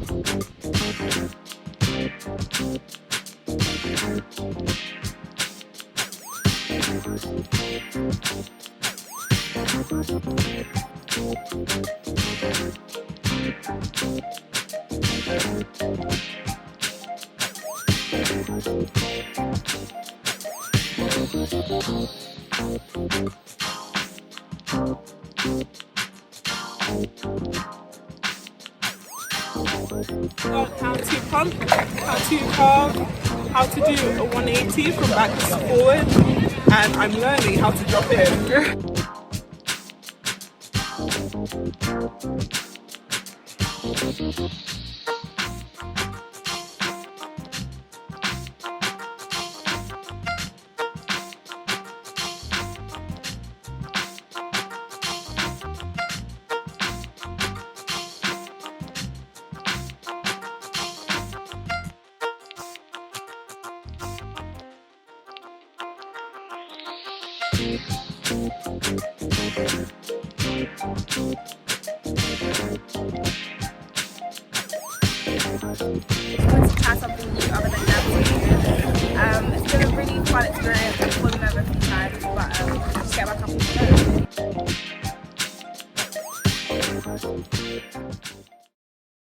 How to pump, how to carve, how to do a 180 from backwards to forward, and I'm learning how to drop in. To try something new other than dancing. It's been a really fun experience.